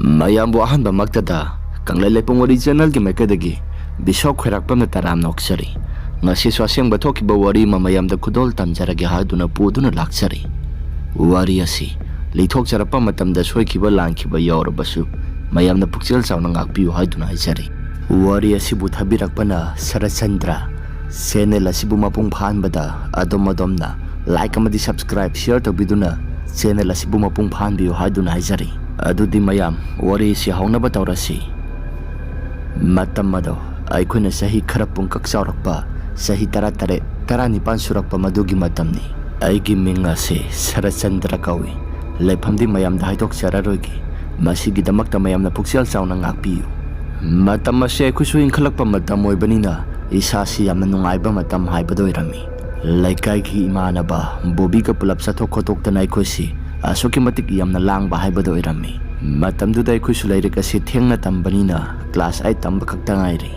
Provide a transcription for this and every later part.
ꯃꯌꯥꯝꯕꯨ ꯑꯍꯥꯟꯕꯃꯛꯇꯗ ꯀꯪꯂꯩꯄꯨꯡ ꯋꯥꯔꯤ ꯆꯦꯅꯦꯜꯒꯤ ꯃꯥꯏꯀꯩꯗꯒꯤ ꯕꯤꯁꯣꯞ ꯈꯣꯏꯔꯥꯛꯄꯝꯅ ꯇꯔꯥꯝꯅ ꯑꯣꯛꯆꯔꯤ꯫ ꯉꯁꯤꯁꯨ ꯑꯁꯦꯡꯕ ꯊꯣꯛꯈꯤꯕ ꯋꯥꯔꯤ ꯑꯃ ꯃꯌꯥꯝꯗ ꯈꯨꯗꯣꯜ ꯇꯝꯖꯔꯒꯦ ꯍꯥꯏꯗꯨꯅ ꯄꯨꯗꯨꯅ ꯂꯥꯛꯆꯔꯤ꯫ ꯋꯥꯔꯤ ꯑꯁꯤ ꯂꯤꯊꯣꯛꯆꯔꯛꯄ ꯃꯇꯝꯗ ꯁꯣꯏꯈꯤꯕ ꯂꯥꯟꯈꯤꯕ ꯌꯥꯎꯔꯕꯁꯨ ꯃꯌꯥꯝꯅ ꯄꯨꯛꯆꯦꯜ ꯆꯥꯎꯅ ꯉꯥꯛꯄꯤꯌꯨ ꯍꯥꯏꯗꯨꯅ ꯍꯥꯏꯖꯔꯤ꯫ ꯋꯥꯔꯤ ꯑꯁꯤꯕꯨ ꯊꯥꯕꯤꯔꯛꯄꯅ ꯁꯔꯠꯆꯟꯗ꯭ꯔ꯫ ꯆꯦꯅꯦꯜ ꯑꯁꯤꯕꯨ ꯃꯄꯨꯡ ꯐꯥꯍꯟꯕꯗ ꯑꯗꯣꯝꯅ ꯂꯥꯏꯛ ꯑꯃꯗꯤ ꯁꯕꯁꯀ꯭ꯔꯥꯏꯕ ꯁꯤꯌꯔ ꯇꯧꯕꯤꯗꯨꯅ ꯆꯦꯅꯦꯜ ꯑꯁꯤꯕꯨ ꯃꯄꯨꯡ ꯐꯥꯍꯟꯕꯤꯌꯨ ꯍꯥꯏꯗꯨꯅ ꯍꯥꯏꯖꯔꯤ꯫ ꯑꯗꯨꯗꯤ ꯃꯌꯥꯝ ꯋꯥꯔꯤ ꯑꯁꯤ ꯍꯧꯅꯕ ꯇꯧꯔꯁꯤ꯫ ꯃꯇꯝ ꯑꯗꯣ ꯑꯩꯈꯣꯏꯅ ꯆꯍꯤ ꯈꯔ ꯄꯨꯡꯀꯛ ꯆꯥꯎꯔꯛꯄ ꯆꯍꯤ 18, 19 ꯁꯨꯔꯛꯄ ꯃꯗꯨꯒꯤ ꯃꯇꯝꯅꯤ꯫ ꯑꯩꯒꯤ ꯃꯤꯡ ꯑꯁꯤ ꯁꯔꯠꯆꯟꯗ꯭ꯔ ꯀꯧꯏ꯫ ꯂꯩꯐꯝꯗꯤ ꯃꯌꯥꯝꯗ ꯍꯥꯏꯗꯣꯛꯆꯔꯔꯣꯏꯒꯦ꯫ ꯃꯁꯤꯒꯤꯗꯃꯛꯇ ꯃꯌꯥꯝꯅ ꯄꯨꯛꯆꯦꯜ ꯆꯥꯎꯅ ꯉꯥꯛꯄꯤꯌꯨ꯫ ꯃꯇꯝ ꯑꯁꯤ ꯑꯩꯈꯣꯏꯁꯨ ꯏꯟꯈꯠꯂꯛꯄ ꯃꯇꯝ ꯑꯣꯏꯕꯅꯤꯅ ꯏꯁꯥꯁꯤ ꯌꯥꯝꯅ ꯅꯨꯡꯉꯥꯏꯕ ꯃꯇꯝ ꯍꯥꯏꯕꯗꯨ ꯑꯣꯏꯔꯝꯃꯤ꯫ ꯂꯩꯀꯥꯏꯒꯤ ꯏꯃꯥꯟꯅꯕ ꯕꯣꯕꯤꯒ ꯄꯨꯂꯞ ꯆꯠꯊꯣꯛ ꯈꯣꯠꯇꯣꯛꯇꯅ ꯑꯩꯈꯣꯏꯁꯤ ꯑꯁꯨꯛꯀꯤ ꯃꯇꯤꯛ ꯌꯥꯝꯅ ꯂꯥꯡꯕ ꯍꯥꯏꯕꯗꯨ ꯑꯣꯏꯔꯝꯃꯤ꯫ ꯃꯇꯝꯗꯨꯗ ꯑꯩꯈꯣꯏꯁꯨ ꯂꯥꯏꯔꯤꯛ ꯑꯁꯤ ꯊꯦꯡꯅ ꯇꯝꯕꯅꯤꯅ ꯀ꯭ꯂꯥꯁ 8 ꯇꯝꯕ ꯈꯛꯇ ꯉꯥꯏꯔꯤ꯫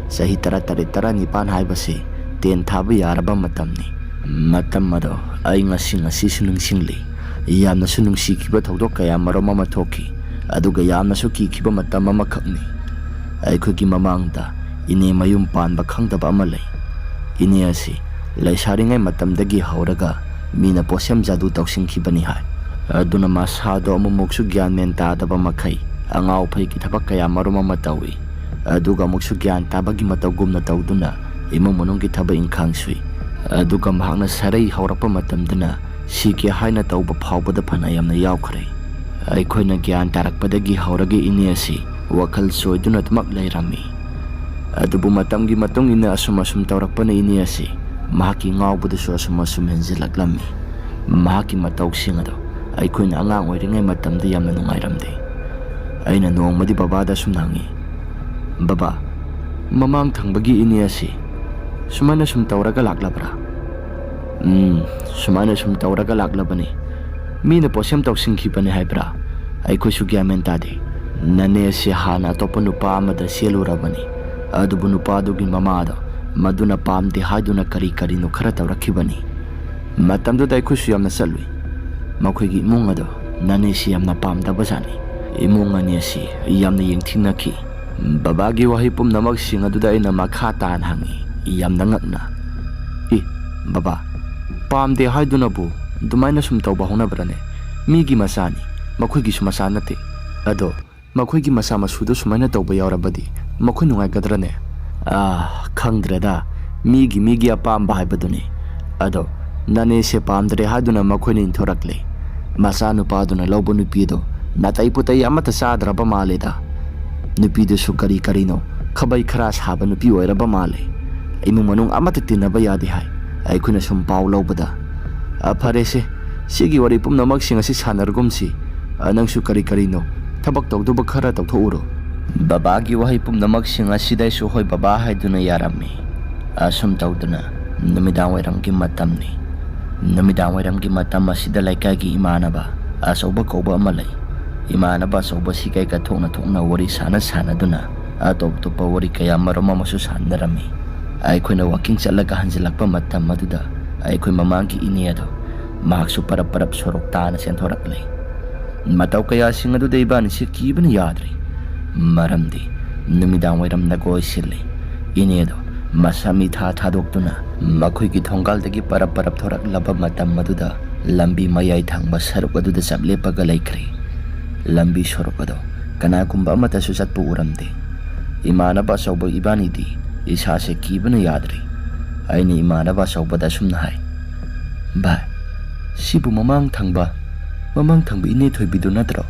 ꯆꯍꯤ 18, 19 ꯍꯥꯏꯕꯁꯤ 10 ꯊꯥꯕ ꯌꯥꯔꯕ ꯃꯇꯝꯅꯤ꯫ ꯃꯇꯝ ꯑꯗꯣ ꯑꯩ ꯉꯁꯤꯁꯨ ꯅꯤꯡꯁꯤꯡꯂꯤ꯫ ꯌꯥꯝꯅꯁꯨ ꯅꯨꯡꯁꯤꯈꯤꯕ ꯊꯧꯗꯣꯛ ꯀꯌꯥ ꯃꯔꯨꯝ ꯑꯃ ꯊꯣꯛꯈꯤ, ꯑꯗꯨꯒ ꯌꯥꯝꯅꯁꯨ ꯀꯤꯈꯤꯕ ꯃꯇꯝ ꯑꯃꯈꯛꯅꯤ꯫ ꯑꯩꯈꯣꯏꯒꯤ ꯃꯃꯥꯡꯗ ꯏꯅꯦ ꯃꯌꯨꯝ ꯄꯥꯟꯕ ꯈꯪꯗꯕ ꯑꯃ ꯂꯩ꯫ ꯏꯅꯦ ꯑꯁꯤ ꯂꯩꯁꯥꯔꯤꯉꯩ ꯃꯇꯝꯗꯒꯤ ꯍꯧꯔꯒ ꯃꯤꯅ ꯄꯣꯠꯁꯦꯝ ꯖꯥꯗꯨ ꯇꯧꯁꯤꯟꯈꯤꯕꯅꯤ ꯍꯥꯏ꯫ ꯑꯗꯨꯅ ꯃꯁꯥꯗꯣ ꯑꯃꯨꯛꯁꯨ ꯒ꯭ꯌꯥꯟ ꯃꯦꯟ ꯇꯥꯗꯕ ꯃꯈꯩ ꯑꯉꯥꯎ ꯑꯐꯩꯒꯤ ꯊꯕꯛ ꯀꯌꯥ ꯃꯔꯨꯝ ꯑꯃ ꯇꯧꯏ, ꯑꯗꯨꯒ ꯑꯃꯨꯛꯁꯨ ꯒ꯭ꯌꯥꯟ ꯇꯥꯕꯒꯤ ꯃꯇꯧꯒꯨꯝꯅ ꯇꯧꯗꯨꯅ ꯏꯃꯨꯡ ꯃꯅꯨꯡꯒꯤ ꯊꯕꯛ ꯏꯪꯈꯥꯡ ꯁꯨꯏ꯫ ꯑꯗꯨꯒ ꯃꯍꯥꯛꯅ ꯁꯥꯔꯩ ꯍꯧꯔꯛꯄ ꯃꯇꯝꯗꯅ ꯁꯤꯒꯦ ꯍꯥꯏꯅ ꯇꯧꯕ ꯐꯥꯎꯕꯗ ꯐꯅ ꯌꯥꯝꯅ ꯌꯥꯎꯈ꯭ꯔꯦ꯫ ꯑꯩꯈꯣꯏꯅ ꯒ꯭ꯌꯥꯟ ꯇꯥꯔꯛꯄꯗꯒꯤ ꯍꯧꯔꯒ ꯏꯅꯦ ꯑꯁꯤ ꯋꯥꯈꯜ ꯆꯣꯏꯗꯨꯅ ꯑꯗꯨꯃꯛ ꯂꯩꯔꯝꯃꯤ꯫ ꯑꯗꯨꯕꯨ ꯃꯇꯝꯒꯤ ꯃꯇꯨꯡ ꯏꯟꯅ ꯑꯁꯨꯝ ꯇꯧꯔꯛꯄꯅ ꯏꯅꯦ ꯑꯁꯤ ꯃꯍꯥꯛꯀꯤ ꯉꯥꯎꯕꯗꯨꯁꯨ ꯑꯁꯨꯝ ꯍꯦꯟꯖꯤꯜꯂꯛꯂꯝꯃꯤ꯫ ꯃꯍꯥꯛꯀꯤ ꯃꯇꯧꯁꯤꯡ ꯑꯗꯣ ꯑꯩꯈꯣꯏꯅ ꯑꯉꯥꯡ ꯑꯣꯏꯔꯤꯉꯩ ꯃꯇꯝꯗ ꯌꯥꯝꯅ ꯅꯨꯡꯉꯥꯏꯔꯝꯗꯦ꯫ ꯑꯩꯅ ꯅꯣꯡꯃꯗꯤ ꯕꯕꯥꯗ ꯁꯨꯝ ꯍꯪꯉꯤ, "ꯕꯕꯥ, ꯃꯃꯥꯡ ꯊꯪꯕꯒꯤ ꯏꯅꯦ ꯑꯁꯤ ꯁꯨꯃꯥꯏꯅ ꯁꯨꯝ ꯇꯧꯔꯒ ꯂꯥꯛꯂꯕ꯭ꯔꯥ?" "ꯁꯨꯃꯥꯏꯅ ꯁꯨꯝ ꯇꯧꯔꯒ ꯂꯥꯛꯂꯕꯅꯤ꯫ ꯃꯤꯅ ꯄꯣꯠꯁꯦꯝ ꯇꯧꯁꯤꯟꯈꯤꯕꯅꯤ ꯍꯥꯏꯕ꯭ꯔꯥ? ꯑꯩꯈꯣꯏꯁꯨ ꯒ꯭ꯌꯥꯟ ꯃꯦꯟ ꯇꯥꯗꯦ꯫ ꯅꯅꯦ ꯑꯁꯤ ꯍꯥꯟꯅ ꯑꯇꯣꯞꯄ ꯅꯨꯄꯥ ꯑꯃꯗ ꯆꯦꯜꯂꯨꯔꯕꯅꯤ, ꯑꯗꯨꯕꯨ ꯅꯨꯄꯥꯗꯨꯒꯤ ꯃꯃꯥꯗꯣ ꯃꯗꯨꯅ ꯄꯥꯝꯗꯦ ꯍꯥꯏꯗꯨꯅ ꯀꯔꯤꯅꯣ ꯈꯔ ꯇꯧꯔꯛꯈꯤꯕꯅꯤ꯫ ꯃꯇꯝꯗꯨꯗ ꯑꯩꯈꯣꯏꯁꯨ ꯌꯥꯝꯅ ꯆꯠꯂꯨꯏ꯫ ꯃꯈꯣꯏꯒꯤ ꯏꯃꯨꯡ ꯑꯗꯣ ꯅꯅꯦꯁꯤ ꯌꯥꯝꯅ ꯄꯥꯝꯗꯕꯖꯥꯠꯅꯤ꯫ ꯏꯃꯨꯡ ꯑꯅꯤ ꯑꯁꯤ ꯌꯥꯝꯅ ꯌꯦꯡꯊꯤꯅꯈꯤ꯫ ꯕꯕꯥꯒꯤ ꯋꯥꯍꯩ ꯄꯨꯝꯅꯃꯛꯁꯤꯡ ꯑꯗꯨꯗ ꯑꯩꯅ ꯃꯈꯥ తాꯅ ꯍꯪꯉꯤ, ꯌꯥꯝꯅ ꯉꯛꯅ, "ꯕꯕꯥ, ꯄꯥꯝꯗꯦ ꯍꯥꯏꯗꯨꯅꯕꯨ ꯑꯗꯨꯃꯥꯏꯅ ꯁꯨꯝ ꯇꯧꯕ ꯍꯧꯅꯕ꯭ꯔꯅꯦ? ꯃꯤꯒꯤ ꯃꯆꯥꯅꯤ, ꯃꯈꯣꯏꯒꯤꯁꯨ ꯃꯆꯥ ꯅꯠꯇꯦ꯫ ꯑꯗꯣ ꯃꯈꯣꯏꯒꯤ ꯃꯆꯥ ꯃꯁꯨꯗ ꯁꯨꯃꯥꯏꯅ ꯇꯧꯕ ꯌꯥꯎꯔꯕꯗꯤ ꯃꯈꯣꯏ ꯅꯨꯡꯉꯥꯏꯒꯗ꯭ꯔꯅꯦ?" "ꯈꯪꯗ꯭ꯔꯦꯗ, ꯃꯤꯒꯤ ꯑꯄꯥꯝꯕ ꯍꯥꯏꯕꯗꯨꯅꯤ꯫ ꯑꯗꯣ ꯅꯅꯦꯁꯦ ꯄꯥꯝꯗ꯭ꯔꯦ ꯍꯥꯏꯗꯨꯅ ꯃꯈꯣꯏꯅ ꯏꯟꯊꯣꯔꯛꯂꯦ꯫ ꯃꯆꯥꯅꯨꯄꯥꯗꯨꯅ ꯂꯧꯕ ꯅꯨꯄꯤꯗꯣ ꯅꯥꯇꯩ ꯄꯨꯇꯩ ꯑꯃꯠꯇ ꯆꯥꯗ꯭ꯔꯕ ꯃꯥꯜꯂꯦꯗ꯫ ꯅꯨꯄꯤꯗꯨꯁꯨ ꯀꯔꯤꯅꯣ ꯈꯕꯩ ꯈꯔ ꯁꯥꯕ ꯅꯨꯄꯤ ꯑꯣꯏꯔꯕ ꯃꯥꯜꯂꯦ꯫ ꯏꯃꯨꯡ ꯃꯅꯨꯡ ꯑꯃꯠꯇ ꯇꯤꯟꯅꯕ ꯌꯥꯗꯦ ꯍꯥꯏ꯫ ꯑꯩꯈꯣꯏꯅ ꯁꯨꯝ ꯄꯥꯎ ꯂꯧꯕꯗ, ꯐꯔꯦꯁꯦ, ꯁꯤꯒꯤ ꯋꯥꯔꯤ ꯄꯨꯝꯅꯃꯛꯁꯤꯡ ꯑꯁꯤ ꯁꯥꯟꯅꯔꯒꯨꯝꯁꯤ꯫ ꯅꯪꯁꯨ ꯀꯔꯤꯅꯣ ꯊꯕꯛ ꯇꯧꯗꯧꯕ ꯈꯔ ꯇꯧꯊꯣꯛꯎꯔꯣ." ꯕꯕꯥꯒꯤ ꯋꯥꯍꯩ ꯄꯨꯝꯅꯃꯛꯁꯤꯡ ꯑꯁꯤꯗꯩꯁꯨ ꯍꯣꯏ ꯕꯕꯥ ꯍꯥꯏꯗꯨꯅ ꯌꯥꯔꯝꯃꯤ꯫ ꯑꯁꯨꯝ ꯇꯧꯗꯨꯅ ꯅꯨꯃꯤꯗꯥꯡꯋꯥꯏꯔꯝꯒꯤ ꯃꯇꯝꯅꯤ꯫ ꯅꯨꯃꯤꯗꯥꯡꯋꯥꯏꯔꯝꯒꯤ ꯃꯇꯝ ꯑꯁꯤꯗ ꯂꯩꯀꯥꯏꯒꯤ ꯏꯃꯥꯟꯅꯕ ꯑꯆꯧꯕ ꯀꯧꯕ ꯑꯃ ꯂꯩ꯫ ꯏꯃꯥꯟꯅꯕ ꯑꯆꯧꯕꯁꯤ ꯀꯩꯀ ꯊꯣꯛꯅ ꯋꯥꯔꯤ ꯁꯥꯟꯅꯗꯨꯅ ꯑꯇꯣꯞꯄ ꯋꯥꯔꯤ ꯀꯌꯥ ꯃꯔꯨꯝ ꯑꯃꯁꯨ ꯁꯥꯟꯅꯔꯝꯃꯤ꯫ ꯑꯩꯈꯣꯏꯅ ꯋꯥꯀꯤꯡ ꯆꯠꯂꯒ ꯍꯟꯖꯤꯜꯂꯛꯄ ꯃꯇꯝ ꯑꯗꯨꯗ ꯑꯩꯈꯣꯏ ꯃꯃꯥꯡꯒꯤ ꯏꯅꯦ ꯑꯗꯣ ꯃꯍꯥꯛꯁꯨ ꯄꯔꯞ ꯁꯣꯔꯣꯛ ꯇꯥꯅ ꯆꯦꯟꯊꯣꯔꯛꯂꯦ꯫ ꯃꯇꯧ ꯀꯌꯥꯁꯤꯡ ꯑꯗꯨꯗ ꯏꯕꯥꯅꯤꯁꯤ ꯀꯤꯕꯅ ꯌꯥꯗ꯭ꯔꯦ꯫ ꯃꯔꯝꯗꯤ ꯅꯨꯃꯤꯗꯥꯡꯋꯥꯏꯔꯝ ꯅꯒꯣꯏ ꯁꯤꯜꯂꯤ꯫ ꯏꯅꯦꯗꯣ ꯃꯁꯥ ꯃꯤꯊꯥ ꯊꯥꯗꯣꯛꯇꯨꯅ ꯃꯈꯣꯏꯒꯤ ꯊꯣꯡꯒꯥꯜꯗꯒꯤ ꯄꯔꯞ ꯊꯣꯔꯛꯂꯕ ꯃꯇꯝ ꯑꯗꯨꯗ ꯂꯝꯕꯤ ꯃꯌꯥꯏ ꯊꯪꯕ ꯁꯔꯨꯛ ꯑꯗꯨꯗ ꯆꯞ ꯂꯦꯞꯄꯒ ꯂꯩꯈ꯭ꯔꯦ꯫ ꯂꯝꯕꯤ ꯁꯣꯔꯣꯛ ꯑꯗꯣ ꯀꯅꯥꯒꯨꯝꯕ ꯑꯃꯠꯇꯁꯨ ꯆꯠꯄ ꯎꯔꯝꯗꯦ꯫ ꯏꯃꯥꯟꯅꯕ ꯑꯆꯧꯕ ꯏꯕꯥꯅꯤꯗꯤ ꯏꯁꯥꯁꯦ ꯀꯤꯕꯅ ꯌꯥꯗ꯭ꯔꯦ꯫ ꯑꯩꯅ ꯏꯃꯥꯟꯅꯕ ꯑꯆꯧꯕꯗ ꯑꯁꯨꯝꯅ ꯍꯥꯏ, "ꯚꯥꯏ, ꯁꯤꯕꯨ ꯃꯃꯥꯡ ꯊꯪꯕ ꯏꯅꯦ ꯊꯣꯏꯕꯤꯗꯨ ꯅꯠꯇ꯭ꯔꯣ?"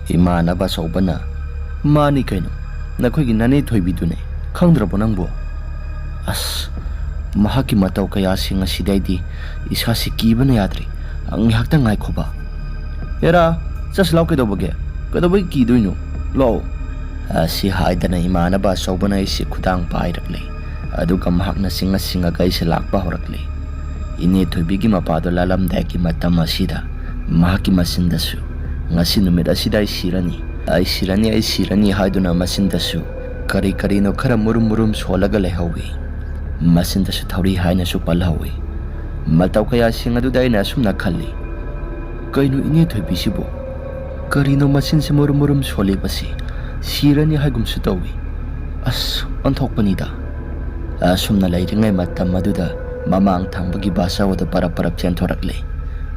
ꯏꯃꯥꯟꯅꯕ ꯑꯆꯧꯕꯅ, "ꯃꯥꯅꯤ ꯀꯩꯅꯣ, ꯅꯈꯣꯏꯒꯤ ꯅꯅꯦ ꯊꯣꯏꯕꯤꯗꯨꯅꯦ, ꯈꯪꯗ꯭ꯔꯕꯣ ꯅꯪꯕꯨ?" ꯃꯍꯥꯛꯀꯤ ꯃꯇꯧ ꯀꯌꯥꯁꯤꯡ ꯑꯁꯤꯗꯩꯗꯤ ꯏꯁꯥꯁꯤ ꯀꯤꯕꯅ ꯌꯥꯗ꯭ꯔꯦ꯫ "ꯉꯥꯏꯍꯥꯛꯇꯪ ꯉꯥꯏꯈꯣꯕ." "ꯍꯦꯔꯥ, ꯆꯠꯁꯤ ꯂꯥꯎ, ꯀꯩꯗꯧꯕꯒꯤ ꯀꯤꯗꯣꯏꯅꯣ? ꯂꯥꯛꯑꯣ." ꯑꯁꯤ ꯍꯥꯏꯗꯅ ꯏꯃꯥꯟꯅꯕ ꯑꯆꯧꯕꯅ ꯑꯩꯁꯤ ꯈꯨꯗꯥꯡ ꯄꯥꯏꯔꯛꯂꯦ, ꯑꯗꯨꯒ ꯃꯍꯥꯛꯅ ꯆꯤꯡꯉꯒ ꯑꯩꯁꯦ ꯂꯥꯛꯄ ꯍꯧꯔꯛꯂꯦ꯫ ꯏꯅꯦ ꯊꯣꯏꯕꯤꯒꯤ ꯃꯄꯥꯗꯣ ꯂꯥꯜꯂꯝꯗꯥꯏꯒꯤ ꯃꯇꯝ ꯑꯁꯤꯗ ꯃꯍꯥꯛꯀꯤ ꯃꯆꯤꯟꯗꯁꯨ, "ꯉꯁꯤ ꯅꯨꯃꯤꯠ ꯑꯁꯤꯗ ꯑꯩ ꯁꯤꯔꯅꯤ ꯍꯥꯏꯗꯨꯅ ꯃꯆꯤꯟꯗꯁꯨ ꯀꯔꯤꯅꯣ ꯈꯔ ꯃꯨꯔꯨꯝ ꯁꯣꯜꯂꯒ ꯂꯩꯍꯧꯏ꯫ ꯃꯆꯤꯟꯗꯁꯨ ꯊꯧꯔꯤ ꯍꯥꯏꯅꯁꯨ ꯄꯜꯍꯧꯏ꯫ ꯃꯇꯧ ꯀꯌꯥꯁꯤꯡ ꯑꯗꯨꯗ ꯑꯩꯅ ꯑꯁꯨꯝꯅ ꯈꯜꯂꯤ, ꯀꯩꯅꯣ ꯏꯅꯦ ꯊꯣꯏꯕꯤꯁꯤꯕꯨ Karino masinse murum solibasi sirani haigumsu tawi as onthokpanida asumna lairingai matam maduda mamang thangbagi basawada parap chentorakle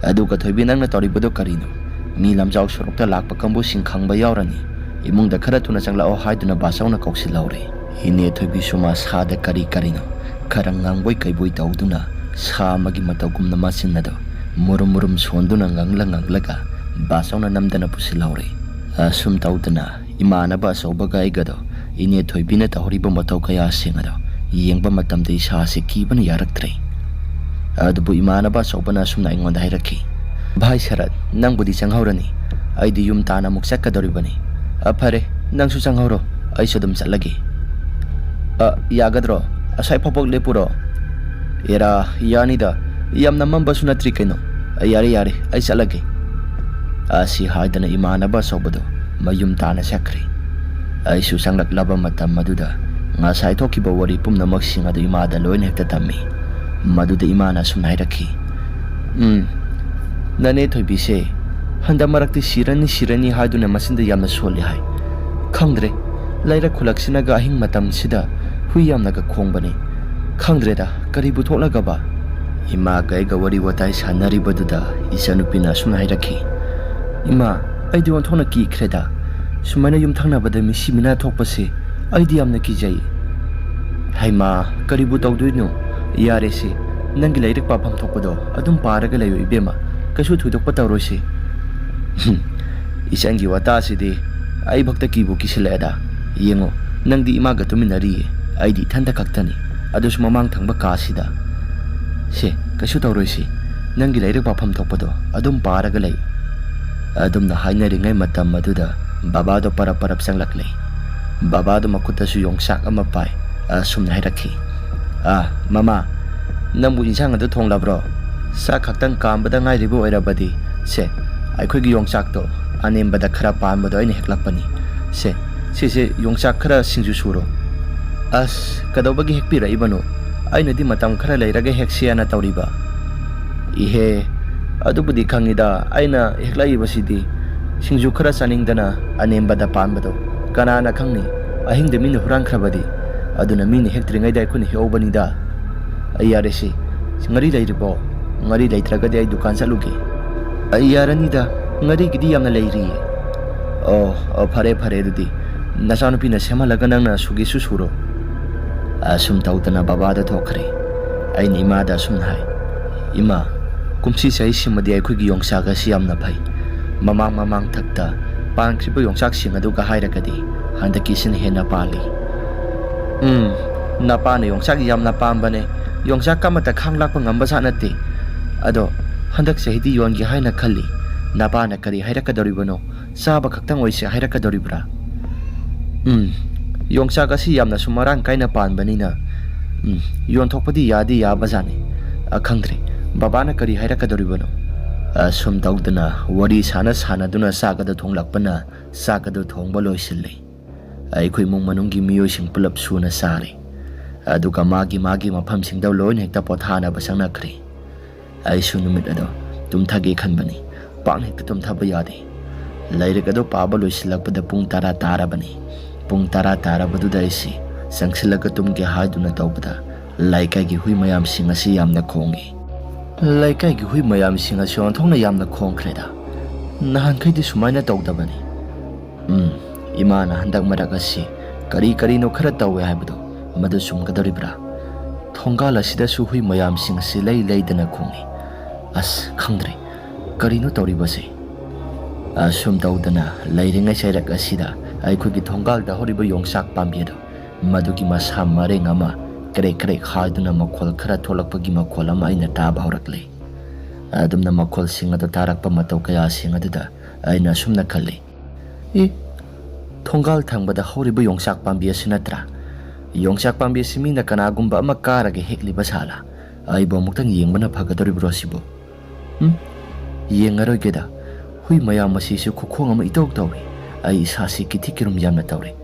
aduga thoibi nangna toribado karino mi lamjau sorokta lakpa kambu singkhangba yaurani imungda khara thuna changlao haiduna basawna koksilawre ine thoibi suma sada karino kharang ngangboi kaiboi tawduna sa magi matawgumna masinnado murum sonduna nganglaga basawna namdana pusilawre asum tawdana imanaba asawbaga aigado ine thoibina tahoriba mataw kaya singado yengba matamda isase kibana yaraktre adubu imanaba asawbana sumna aingonda hairaki bhai sarat nangbudi changhawrani aidi yum tana muk sakadoribani afare nangsu changhawro aisu dum chalagi yagadro asai phapok lepuro era yanida yamna mambasu natri kaino yare ai chalagi asi haidana imanaba asawbado mayum tana sakri aisu sanglak matam maduda ngasai thokiba wari pumnamak sing adu imada loin hekta tammi maduda imana sum hairaki nane thoibi se handa marakti sirani haiduna masinda yamna soli hai khangdre laira khulaksina ga hing matam sida hui yamna ga khongbani khangdre da karibu tholaga ba ima gai ga wari watai sanari baduda isanupina sum hairaki ima aidi on thona ki khreda sumana yum thangna bada mi simina thokpase aidi amna ki jai haima karibu tawduino yare se nangi lairik papam thokpado adum paraga layo ibema kasu thudok patawrosi isangi wata sidi ai bhakta kibu kisileda yengo nangdi ima ga tuminari aidi thanda kaktani adus mamang thangba kasida se kasu tawrosi nangi lairik papam thokpado adum paraga layo adum na hainari matam maduda babado parap sanglakle babado makutasu yongsak ama pai sumna hairaki mama nambu insang adu thonglabro sa khaktang kambada ngai ribu oirabadi se aikhogi yongsak to anembada khara panbado aina heklakpani se yongsak khara singju suro as kadobagi hekpira ibano aina di matam khara leiraga heksiana tawriba ihe adubudi khangida aina heklai basidi singju khara saningdana anembada panbado kanana khangni ahingde min hurangkhrabadi aduna min hektringai dai khuni heobanida ayaresi ngari leiribo ngari leitragadi ai dukan saluge ayaranida ngari gidi yamna leiri fare dudi nasanu pina semalaga nangna sugi susuro asum tautana babada thokre aini imada sum hai ima kumsi sai simadi ai khugi yongsaga siamna phai mamang thakta pangkribo yongsak sing adu ga hairakadi handaki sin hena pali napana yongsak yamna pambane yongsak kamata khanglak ngamba sanati ado handak sahidi yongi haina khali napana kari hairakadoribano saba khaktang oise hairakadoribra yongsak asi yamna sumarang kaina panbanina yon thokpadi yadi yabajani akhangdre babana kari hairakadoribano asum tawdana wari sana duna sagada thonglakpana sagada thongba loisille aikhoi mung manunggi miyoi sing pulap suna sare aduga magi mafam sing daw loin hekta pothana basangna khri aisu numit ado tumthage khanbani pang hekta tumthaba yade lairagado paba loisilakpada pung tara tarabani pung tara tarabaduda isi sangsilaga tumge haiduna tawbada laikai gi hui mayam sing asi yamna khongi laikai gi hui mayam sing asi onthongna yamna khongkhreda nahan khaidi sumaina tawdabani imana handak marak asi kari no khara tawe haibado madu sumgadoribra thongal asida su hui mayam sing asi leidana khongi as khangdre karino tawribase asum tawdana leiringai sairak asida aikhogi thongal da horibo yongsak pambiado madugi masa mareng ama kre khaduna makhol khara tholakpagi makhol ama aina taba horakle adumna makhol sing ado tarakpa mataw kaya sing aduda aina sumna khalle thongal thangbada horibo yongsak pambi asinatra yongsak pambi simina kanagumba ama karage hekliba sala aibo muktang yengbana phagadoribro sibo yengaroigeda hui mayam masisu khokhong ama itok tawi ai sasi kithikirum yamna tawre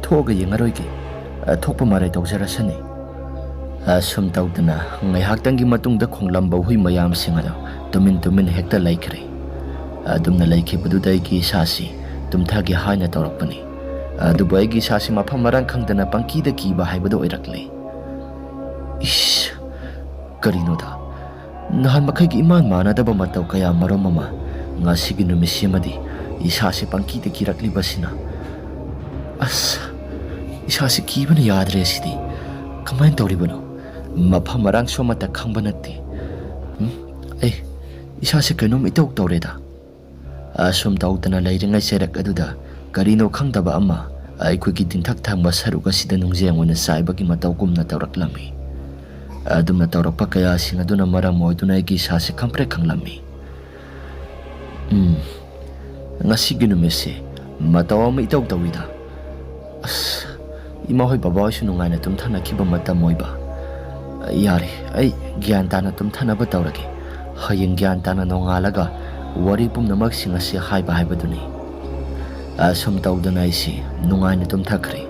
thoga yengaroige thokpa marai tawjarasani asum tawdana ngai haktangi matungda khonglamba hui mayam singado tumin hekta laikre ꯑꯗꯨꯝꯅ ꯂꯩꯈꯤꯕꯗꯨꯗ ꯑꯩꯒꯤ ꯏꯁꯥꯁꯤ ꯇꯨꯝꯊꯒꯦ ꯍꯥꯏꯅ ꯇꯧꯔꯛꯄꯅꯤ꯫ ꯑꯗꯨꯕꯨ ꯑꯩꯒꯤ ꯏꯁꯥꯁꯤ ꯃꯐꯝ ꯃꯔꯥꯡ ꯈꯪꯗꯅ ꯄꯪꯀꯤꯗ ꯀꯤꯕ ꯍꯥꯏꯕꯗꯨ ꯑꯣꯏꯔꯛꯂꯦ꯫ ꯏꯁ, ꯀꯔꯤꯅꯣꯗ? ꯅꯍꯥꯟ ꯃꯈꯩꯒꯤ ꯏꯃꯥꯟ ꯃꯥꯟꯅꯗꯕ ꯃꯇꯧ ꯀꯌꯥ ꯃꯔꯨꯝ ꯑꯃ ꯉꯁꯤꯒꯤ ꯅꯨꯃꯤꯠꯁꯤꯃꯗꯤ ꯏꯁꯥꯁꯤ ꯄꯪꯀꯤꯗ ꯀꯤꯔꯛꯂꯤꯕꯁꯤꯅ ꯑꯁ, ꯏꯁꯥꯁꯤ ꯀꯤꯕꯅ ꯌꯥꯗ꯭ꯔꯦ ꯁꯤꯗꯤ꯫ ꯀꯃꯥꯏꯅ ꯇꯧꯔꯤꯕꯅꯣ? ꯃꯐꯝ ꯃꯔꯥꯡꯁꯨ ꯑꯃꯠꯇ ꯈꯪꯕ ꯅꯠꯇꯦ꯫ ꯑꯩ ꯏꯁꯥꯁꯤ ꯀꯩꯅꯣꯝ ꯏꯇꯧ ꯇꯧꯔꯦꯗ꯫ ꯑꯁꯨꯝ ꯇꯧꯗꯅ ꯂꯩꯔꯤꯉꯩ ꯆꯩꯔꯛ ꯑꯗꯨꯗ ꯀꯔꯤꯅꯣ ꯈꯪꯗꯕ ꯑꯃ ꯑꯩꯈꯣꯏꯒꯤ ꯇꯤꯟꯊꯛ ꯊꯪꯕ ꯁꯔꯨꯛ ꯑꯁꯤꯗ ꯅꯨꯡꯖꯦꯡ ꯑꯣꯏꯅ ꯆꯥꯏꯕꯒꯤ ꯃꯇꯧꯒꯨꯝꯅ ꯇꯧꯔꯛꯂꯝꯃꯤ꯫ ꯑꯗꯨꯝꯅ ꯇꯧꯔꯛꯄ ꯀꯌꯥꯁꯤꯡ ꯑꯗꯨꯅ ꯃꯔꯝ ꯑꯣꯏꯗꯨꯅ ꯑꯩꯒꯤ ꯏꯁꯥꯁꯤ ꯈꯪꯄ꯭ꯔꯦꯛ ꯈꯪꯂꯝꯃꯤ꯫ ꯉꯁꯤꯒꯤ ꯅꯨꯃꯤꯠꯁꯦ ꯃꯇꯧ ꯑꯃ ꯏꯇꯧ ꯇꯧꯏꯗ꯫ ꯑꯁ, ꯏꯃꯥꯍꯣꯏ ꯕꯕꯥꯍꯣꯏꯁꯨ ꯅꯨꯡꯉꯥꯏꯅ ꯇꯨꯝꯊꯅꯈꯤꯕ ꯃꯇꯝ ꯑꯣꯏꯕ꯫ ꯌꯥꯔꯦ, ꯑꯩ ꯒ꯭ꯌꯥꯟ ꯇꯥꯅ ꯇꯨꯝꯊꯅꯕ ꯇꯧꯔꯒꯦ꯫ ꯍꯌꯦꯡ ꯒ꯭ꯌꯥꯟ ꯇꯥꯅ ꯅꯣꯡꯉꯥꯜꯂꯒ ꯋꯥꯔꯤ ꯄꯨꯝꯅꯃꯛꯁꯤꯡ ꯑꯁꯤ ꯍꯥꯏꯕ ꯍꯥꯏꯕꯗꯨꯅꯤ꯫ ꯑꯁꯨꯝ ꯇꯧꯗꯅ ꯑꯩꯁꯤ ꯅꯨꯡꯉꯥꯏꯅ ꯇꯨꯝꯊꯈ꯭ꯔꯦ꯫